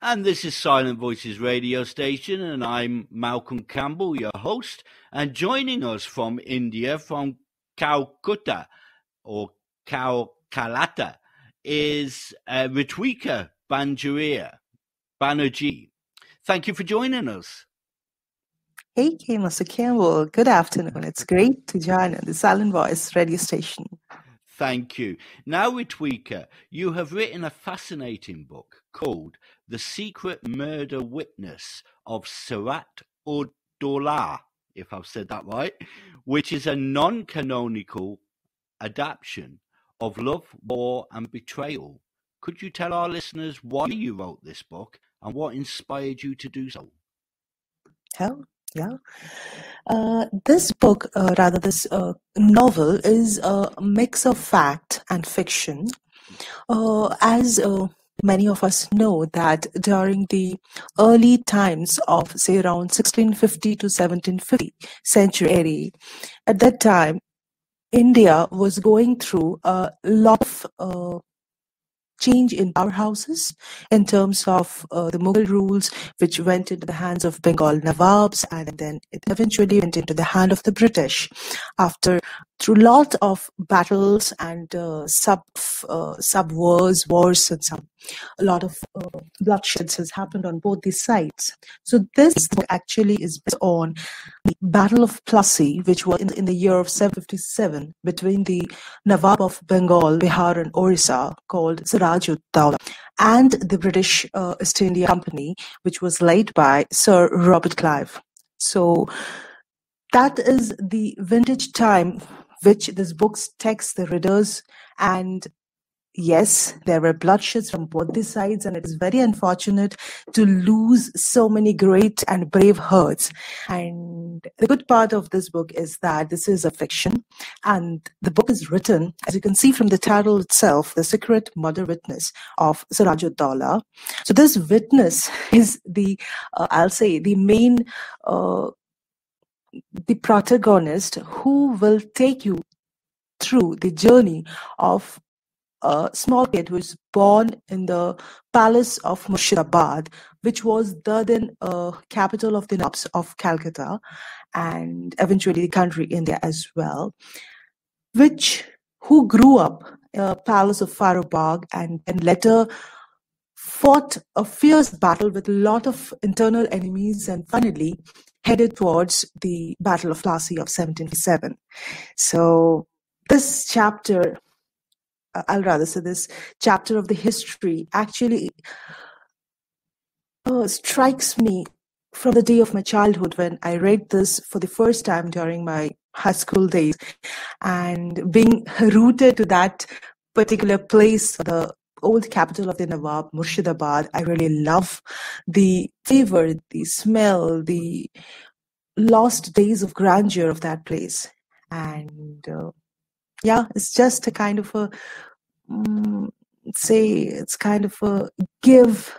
And this is Silent Voices radio station, and I'm Malcolm Campbell, your host. And joining us from India, from Calcutta or Calcutta, is Reetwika Banerjee. Thank you for joining us. Hey, Mr. Campbell. Good afternoon. It's great to join the Silent Voice radio station. Thank you. Now, Reetwika, you have written a fascinating book called The Secret Murder Witness of Sirat-ud-Dowlah, if I've said that right, which is a non-canonical adaptation of Love, War and Betrayal. Could you tell our listeners why you wrote this book and what inspired you to do so? Oh, yeah. This book, this novel, is a mix of fact and fiction. As many of us know that during the early times of, say, around 1650 to 1750 century, at that time, India was going through a lot of change in powerhouses in terms of the Mughal rules, which went into the hands of Bengal Nawabs, and then it eventually went into the hand of the British through a lot of battles and wars, and a lot of bloodshed has happened on both these sides. So this book actually is based on the Battle of Plassey, which was in the year of 757 between the Nawab of Bengal, Bihar and Orissa, called Siraj-ud-Dowlah, and the British East India Company, which was led by Sir Robert Clive. So that is the vintage time which this book takes the readers, and yes, there were bloodsheds from both the sides, and it is very unfortunate to lose so many great and brave hearts. And the good part of this book is that this is a fiction, and the book is written, as you can see from the title itself, The Secret Murder Witness of Siraj-ud-Dowlah. So this witness is the main the protagonist who will take you through the journey of a small kid who was born in the palace of Murshidabad, which was the then capital of the Nawabs of Calcutta, and eventually the country India as well, who grew up in a palace of Farobagh and later fought a fierce battle with a lot of internal enemies and finally headed towards the Battle of Plassey of 1757. So this chapter, this chapter of the history actually strikes me from the day of my childhood when I read this for the first time during my high school days, and being rooted to that particular place, the old capital of the Nawab, Murshidabad. I really love the flavor, the smell, the lost days of grandeur of that place. And it's just a kind of it's kind of a give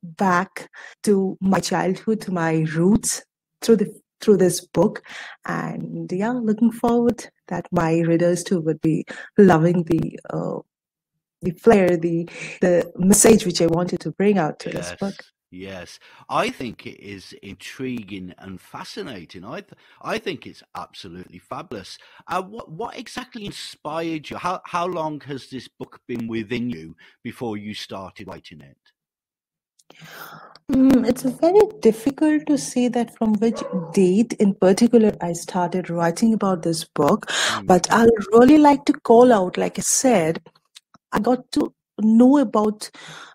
back to my childhood, to my roots through this book. And looking forward that my readers too would be loving the flair, the message which I wanted to bring out to this book. Yes, I think it is intriguing and fascinating. I think it's absolutely fabulous. What exactly inspired you? How long has this book been within you before you started writing it? It's very difficult to say that from which date in particular I started writing about this book, but I'd really like to call out, like I said, I got to know about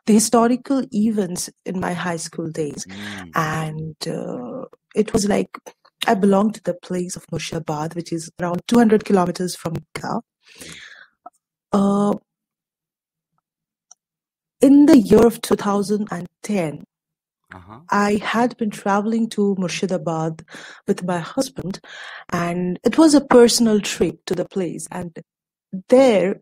the historical events in my high school days. And it was like I belonged to the place of Murshidabad, which is around 200 kilometers from Mecca. In the year of 2010, I had been traveling to Murshidabad with my husband, and it was a personal trip to the place. And there,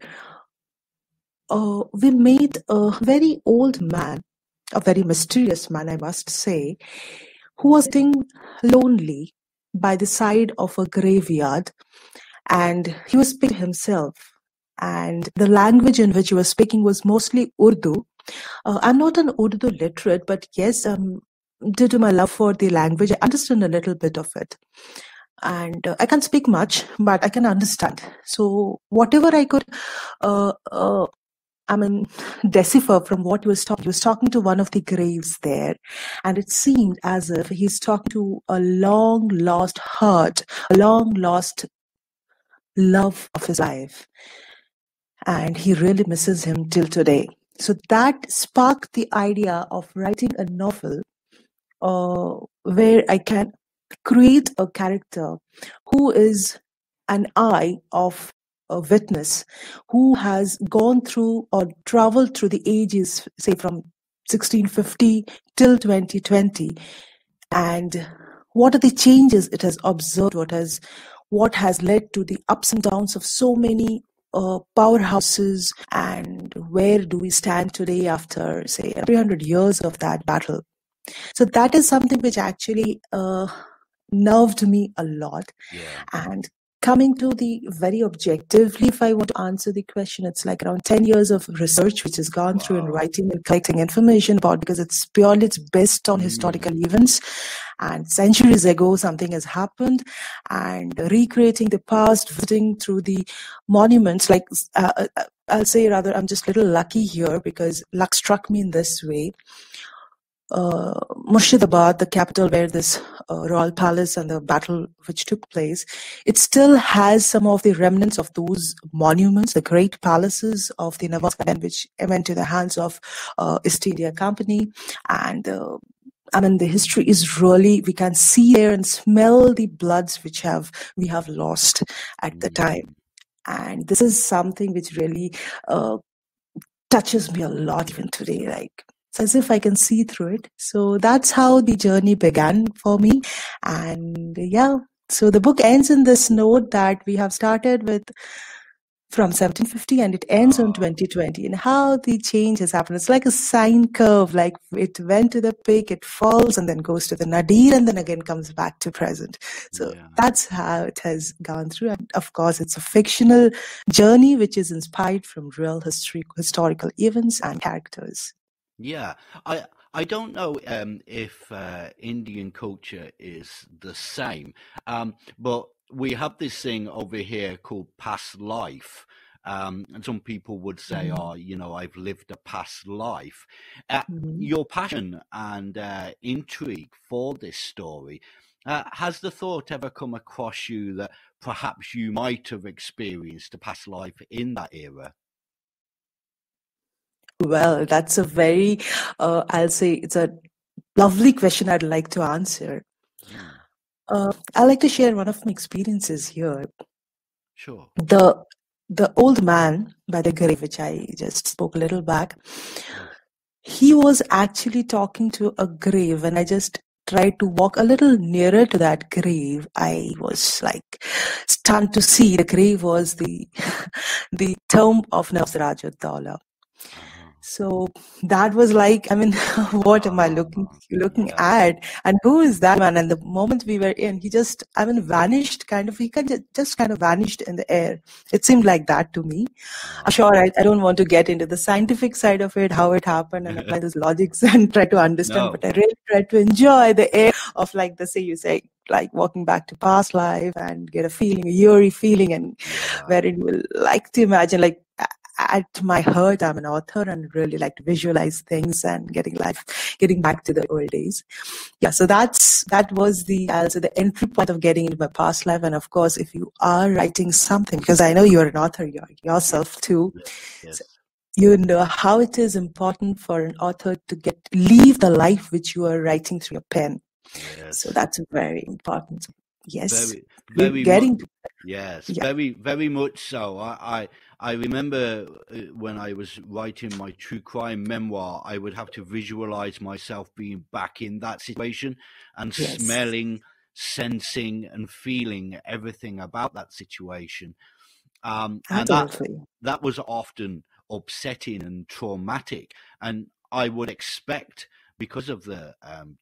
we met a very old man, a very mysterious man, I must say, who was sitting lonely by the side of a graveyard, and he was speaking to himself. And the language in which he was speaking was mostly Urdu, I'm not an Urdu literate, but yes, due to my love for the language, I understand a little bit of it. And I can't speak much, but I can understand. So whatever I could, uh, uh, decipher from what he was talking to one of the graves there, and it seemed as if he's talking to a long lost hurt, a long lost love of his life, and he really misses him till today. So that sparked the idea of writing a novel where I can create a character who is an eye of a witness, who has gone through or traveled through the ages, say from 1650 till 2020, and what are the changes it has observed, what has led to the ups and downs of so many powerhouses, and where do we stand today after, say, 300 years of that battle. So that is something which actually nerved me a lot. Yeah. And coming to the very objectively, if I want to answer the question, it's like around 10 years of research which has gone through in writing and collecting information about, because it's based on historical events, and centuries ago something has happened, and recreating the past, visiting through the monuments. Like I'll say, rather, I'm just a little lucky here because luck struck me in this way. Murshidabad, the capital where this royal palace and the battle which took place, it still has some of the remnants of those monuments, the great palaces of the Nawaz, which went to the hands of East India Company. And the history is really, we can see there and smell the bloods which we have lost at the time. And this is something which really touches me a lot even today. Like, it's as if I can see through it. So that's how the journey began for me. And yeah, so the book ends in this note that we have started with from 1750 and it ends on 2020, and how the change has happened. It's like a sine curve, like it went to the peak, it falls and then goes to the nadir and then again comes back to present. So that's how it has gone through. And of course, it's a fictional journey which is inspired from real historical events and characters. Yeah, I don't know if Indian culture is the same, but we have this thing over here called past life. And some people would say, oh, I've lived a past life. Your passion and intrigue for this story, has the thought ever come across you that perhaps you might have experienced a past life in that era? Well, that's a very, I'll say it's a lovely question I'd like to answer. I'd like to share one of my experiences here. Sure. The old man by the grave, which I just spoke a little back, he was actually talking to a grave, and I just tried to walk a little nearer to that grave. I was like stunned to see the grave was the tomb of Nafs Rajad. So that was like, what am I looking at? And who is that man? And the moment we were in, he just, vanished he just kind of vanished in the air. It seemed like that to me. I'm sure I don't want to get into the scientific side of it, how it happened and apply those logics and try to understand, but I really try to enjoy the air of, like, like walking back to past life and get a eerie feeling, and where it will like to imagine, like, at my heart, I'm an author and really like to visualize things and getting back to the old days. Yeah, so that was the entry point of getting into my past life. And of course, if you are writing something, because I know you're an author yourself too, yes. So you know how it is important for an author to leave the life which you are writing through your pen. Yes. So that's very important. Yes. Very much so. I remember when I was writing my true crime memoir, I would have to visualize myself being back in that situation and smelling, sensing, and feeling everything about that situation. And that was often upsetting and traumatic. And I would expect, because of the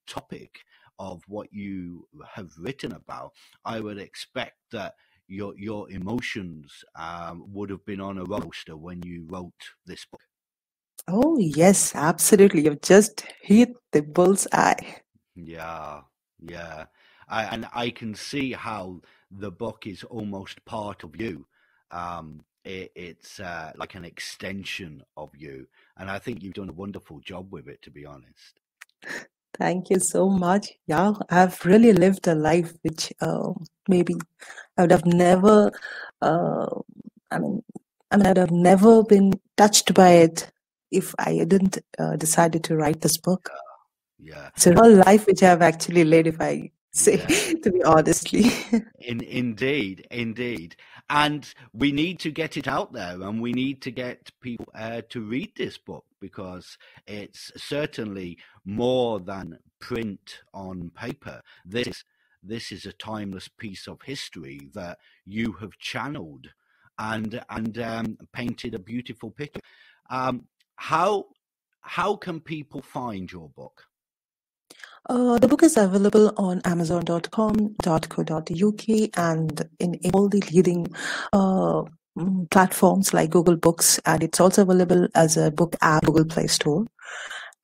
topic of what you have written about, I would expect that your emotions would have been on a roller coaster when you wrote this book. Oh, yes, absolutely. You've just hit the bullseye. Yeah, yeah. And I can see how the book is almost part of you. It's like an extension of you, and I think you've done a wonderful job with it, to be honest. Thank you so much. Yeah, I've really lived a life which maybe I would have never, uh, I mean, I'd have never been touched by it if I didn't decided to write this book. Yeah, It's a real life which I've actually led, if I say, yeah. to be honestly. Indeed. And we need to get it out there, and we need to get people to read this book, because it's certainly more than print on paper. This is a timeless piece of history that you have channeled and painted a beautiful picture. Um, how how can people find your book? The book is available on amazon.com.co.uk and in all the leading platforms like Google Books, and it's also available as a book app, Google Play Store,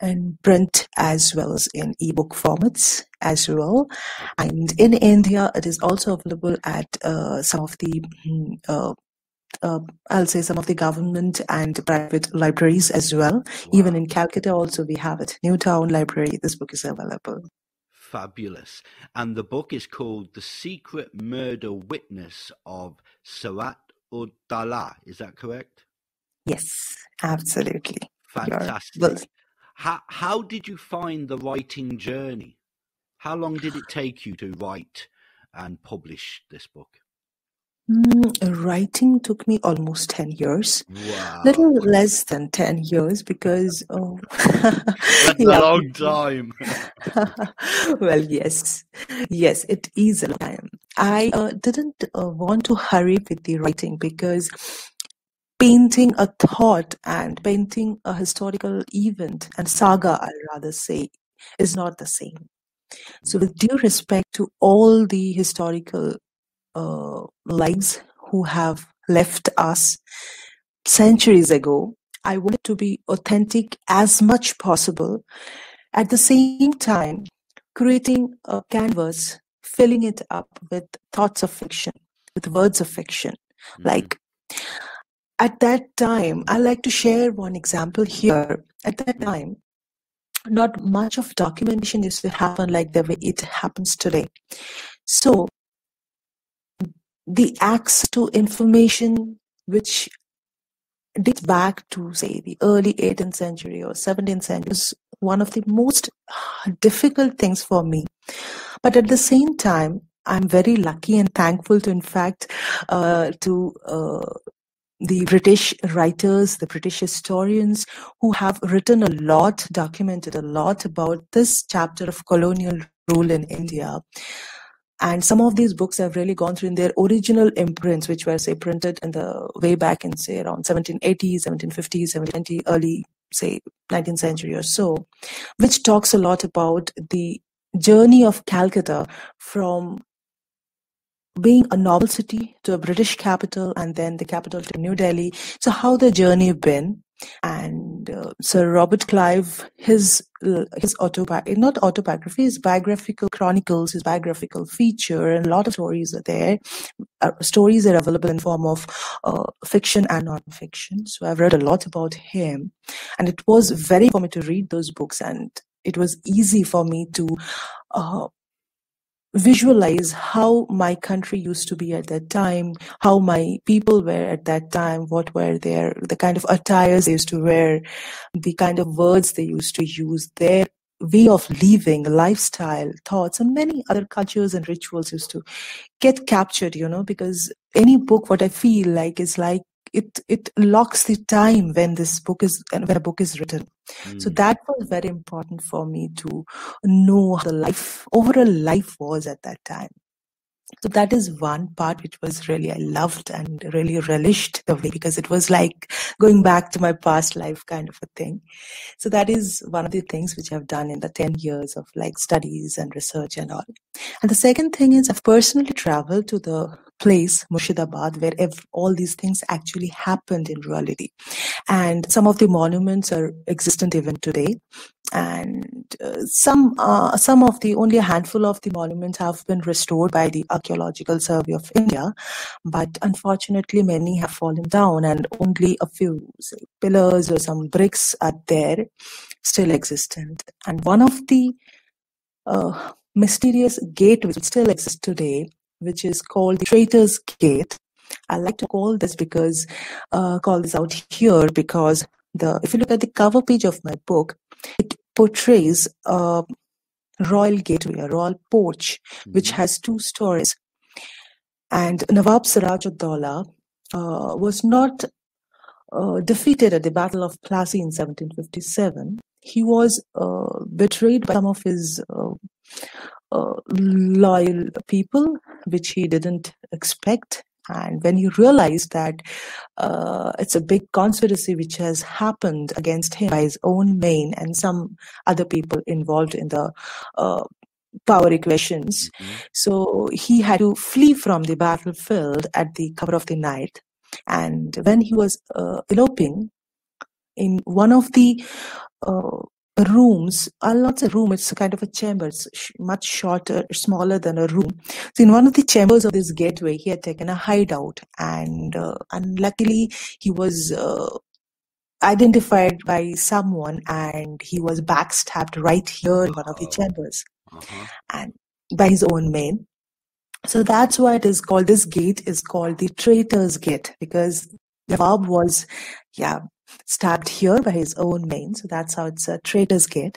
and print as well as in ebook formats as well. And in India, it is also available at some of the I'll say some of the government and private libraries as well. Even in Calcutta also we have it. Newtown Library, this book is available. Fabulous. And the book is called The Secret Murder Witness of Sarat ud Dala. Is that correct? Yes, absolutely. Fantastic. How did you find the writing journey? How long did it take you to write and publish this book? Writing took me almost 10 years. Wow. Little less than 10 years because, That's yeah. a long time. Well, yes, it is a long time. I didn't want to hurry with the writing because painting a thought and painting a historical event and saga, I'll rather say, is not the same. So with due respect to all the historical lives who have left us centuries ago, I want it to be authentic as much possible. At the same time, creating a canvas, filling it up with thoughts of fiction, with words of fiction. Like at that time, I like to share one example here. At that time, not much of documentation used to happen like the way it happens today. So the access to information which dates back to, say, the early 18th century or 17th century is one of the most difficult things for me. But at the same time, I'm very lucky and thankful to, in fact, to the British writers, the British historians who have written a lot, documented a lot about this chapter of colonial rule in India. And some of these books have really gone through in their original imprints, which were, say, printed in the way back in, say, around 1780s, 1750s, 1720, early, say, 19th century or so, which talks a lot about the journey of Calcutta from being a noble city to a British capital and then the capital to New Delhi. So how the journey been? And Sir Robert Clive, his not autobiography, his biographical chronicles, his biographical feature, and a lot of stories are there. Stories are available in form of fiction and non-fiction. So I've read a lot about him, and it was very for me to read those books, and it was easy for me to visualize how my country used to be at that time, how my people were at that time, what were the kind of attires they used to wear, the kind of words they used to use, their way of living, lifestyle, thoughts, and many other cultures and rituals used to get captured, because any book, what I feel like, is like it locks the time when when a book is written. So that was very important for me to know how the overall life was at that time. So that is one part which was really, I loved and really relished the way, because it was like going back to my past life kind of a thing. So that is one of the things which I've done in the 10 years of like studies and research and all. And the second thing is I've personally traveled to the place, Murshidabad, where all these things actually happened in reality. And some of the monuments are existent even today. And some of the, only a handful of the monuments have been restored by the Archaeological Survey of India, but unfortunately many have fallen down, and only a few, say, pillars or some bricks are there, still existent. And one of the mysterious gate which still exists today, which is called the Traitor's Gate. I like to call this out here because if you look at the cover page of my book, it portrays a royal gateway, a royal porch, which has two stories. And Nawab Siraj-ud-Dawla was not defeated at the Battle of Plassey in 1757. He was betrayed by some of his loyal people, which he didn't expect. And when he realized that it's a big conspiracy which has happened against him by his own men and some other people involved in the power equations, so he had to flee from the battlefield at the cover of the night. And when he was eloping in one of the rooms, I'll not say room, it's a kind of a chamber, it's much shorter, smaller than a room. So in one of the chambers of this gateway, he had taken a hideout, and unluckily he was identified by someone, and he was backstabbed right here in one of the chambers, and by his own men. So that's why it is called, this gate is called the Traitor's Gate, because the Nawab was, stabbed here by his own men. So that's how it's a Traitor's Gate.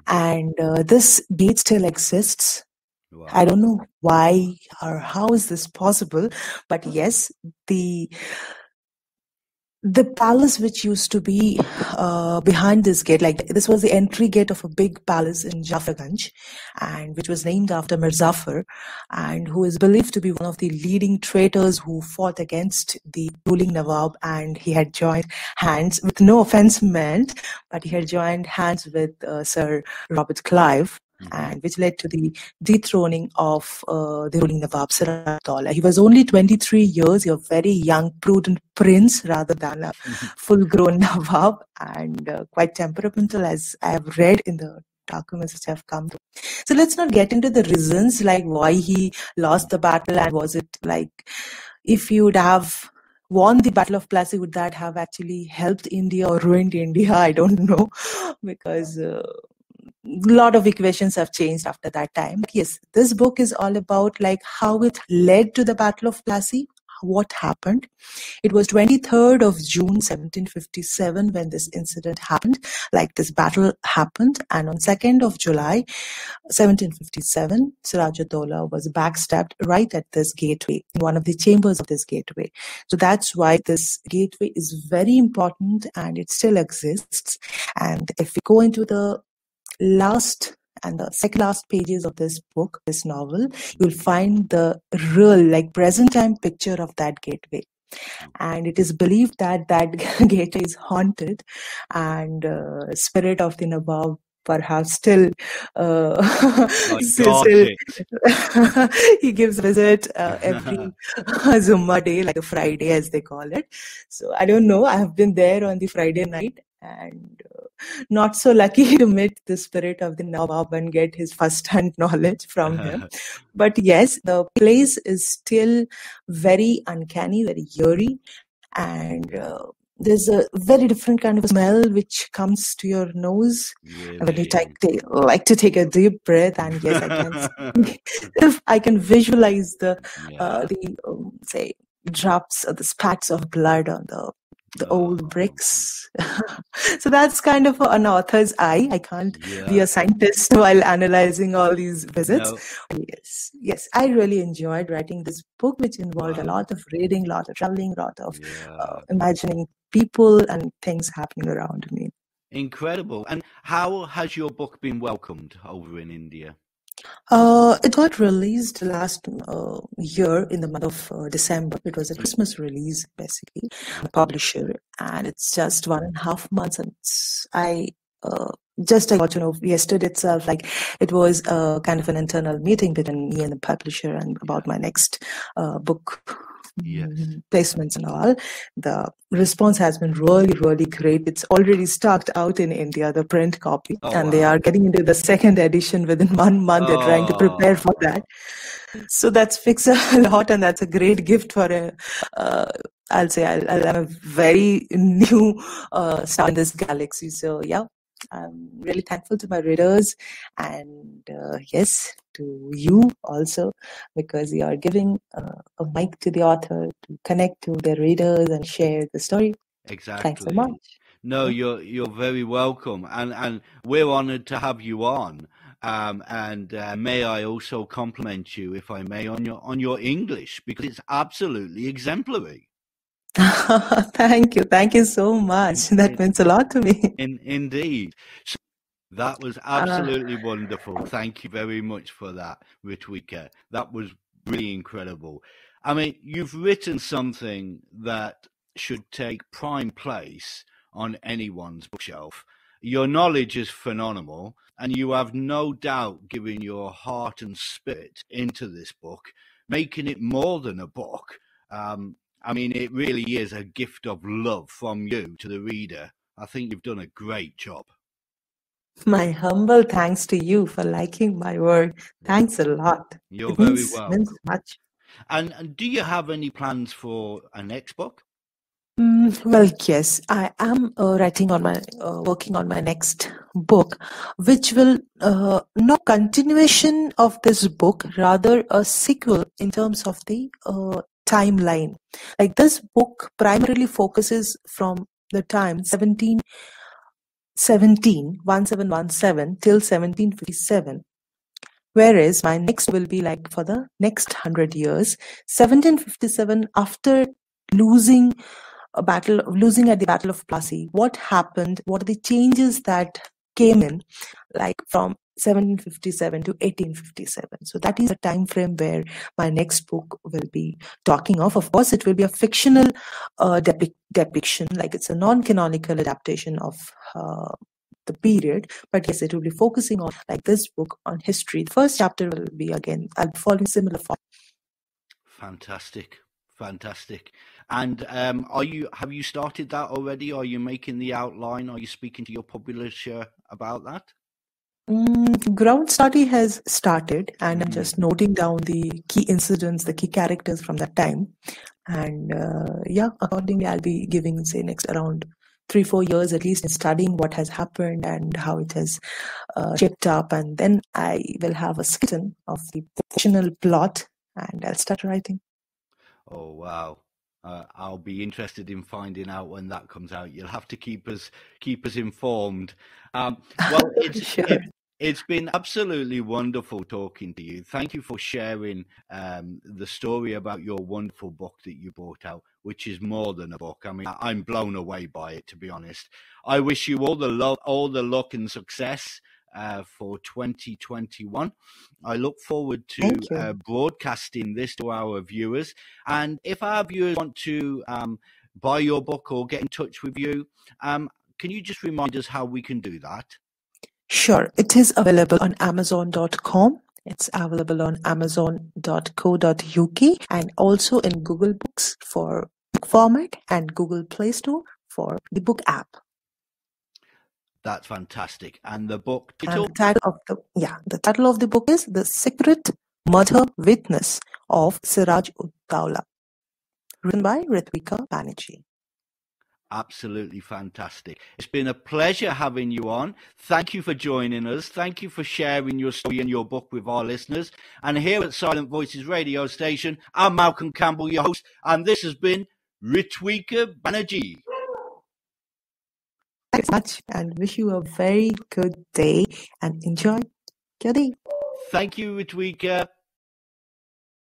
And this gate still exists. Wow. I don't know why or how is this possible, but yes, the palace which used to be behind this gate, like this was the entry gate of a big palace in Jafarganj, and which was named after Mir Zafar, and who is believed to be one of the leading traitors who fought against the ruling Nawab, and he had joined hands, with no offense meant, but he had joined hands with Sir Robert Clive, and which led to the dethroning of the ruling Nawab Siraj-ud-Dawla. He was only 23 years, a very young, prudent prince rather than a full-grown Nawab, and quite temperamental, as I have read in the documents which have come to. So let's not get into the reasons like why he lost the battle, and was it like, if you would have won the Battle of Plassey, would that have actually helped India or ruined India? I don't know, because a lot of equations have changed after that time. But yes, this book is all about like how it led to the Battle of Plassey, what happened. It was 23rd of June 1757 when this incident happened, like this battle happened, and on 2nd of July 1757, Siraj-ud-Dawla was backstabbed right at this gateway, in one of the chambers of this gateway. So that's why this gateway is very important, and it still exists. And if we go into the last and the second last pages of this book, this novel, you'll find the real, like, present time picture of that gateway. And it is believed that that gateway is haunted, and spirit of the Nawab perhaps still he gives visit every Zumma day, like a Friday as they call it. So I don't know, I have been there on the Friday night, and not so lucky to meet the spirit of the Nawab and get his first-hand knowledge from him. But yes, the place is still very uncanny, very eerie, and there's a very different kind of smell which comes to your nose when you like to take a deep breath. And yes, I can visualize the say drops or the spats of blood on the old bricks. So that's kind of an author's eye. I can't be a scientist while analyzing all these visits. No. Yes, I really enjoyed writing this book, which involved a lot of reading, a lot of traveling, a lot of imagining people and things happening around me. Incredible. And how has your book been welcomed over in India? It got released last year in the month of December. It was a Christmas release, basically, the publisher, and it's just 1.5 months. And I just I got to know yesterday itself, like it was kind of an internal meeting between me and the publisher and about my next book placements and all. The response has been really, really great. It's already stocked out in India, the print copy, and they are getting into the second edition within 1 month. They're trying to prepare for that. So that's fixed a lot, and that's a great gift for a. I'll say I'm a very new star in this galaxy. So yeah, I'm really thankful to my readers, and yes, to you also, because you are giving a mic to the author to connect to their readers and share the story. Exactly. Thanks so much. No, you're very welcome, and we're honoured to have you on. And may I also compliment you, if I may, on your English, because it's absolutely exemplary. Thank you so much. That means a lot to me. Indeed. So that was absolutely wonderful. Thank you very much for that, Reetwika. That was really incredible. I mean, you've written something that should take prime place on anyone's bookshelf. Your knowledge is phenomenal, and you have no doubt given your heart and spirit into this book, making it more than a book. I mean, it really is a gift of love from you to the reader. I think you've done a great job. My humble thanks to you for liking my work. Thanks a lot. You're very welcome. Means much. And do you have any plans for a next book? Well, yes, I am working on my next book, which will not continuation of this book, rather a sequel in terms of the timeline. Like this book primarily focuses from the time 1717 till 1757. Whereas my next will be like for the next 100 years, 1757 after losing at the Battle of Plassey. What happened? What are the changes that came in, like from 1757 to 1857? So that is the time frame where my next book will be talking of. Of course, it will be a fictional depiction, like it's a non-canonical adaptation of the period, but yes, it will be focusing on, like this book, on history. The first chapter will be, again, I'll be following similar form. Fantastic. And have you started that already? Are you making the outline? Are you speaking to your publisher about that? Ground study has started, and I'm just noting down the key incidents, the key characters from that time, and accordingly I'll be giving, say, next around 3-4 years at least in studying what has happened and how it has shaped up, and then I will have a skeleton of the fictional plot, and I'll start writing. Oh wow! I'll be interested in finding out when that comes out. You'll have to keep us informed. Well, it's been absolutely wonderful talking to you. Thank you for sharing the story about your wonderful book that you brought out, which is more than a book. I mean, I'm blown away by it, to be honest. I wish you all the luck and success for 2021. I look forward to broadcasting this to our viewers. And if our viewers want to buy your book or get in touch with you, can you just remind us how we can do that? Sure. It is available on Amazon.com. It's available on Amazon.co.uk and also in Google Books for book format and Google Play Store for the book app. That's fantastic. And the book title? The title of the book is The Secret Murder Witness of Siraj-ud-Dowla, written by Reetwika Banerjee. Absolutely fantastic. It's been a pleasure having you on. Thank you for joining us. Thank you for sharing your story and your book with our listeners. And here at Silent Voices radio station, I'm Malcolm Campbell, your host, and this has been Reetwika Banerjee. Thanks much, and wish you a very good day and enjoy your day. Thank you, Reetwika.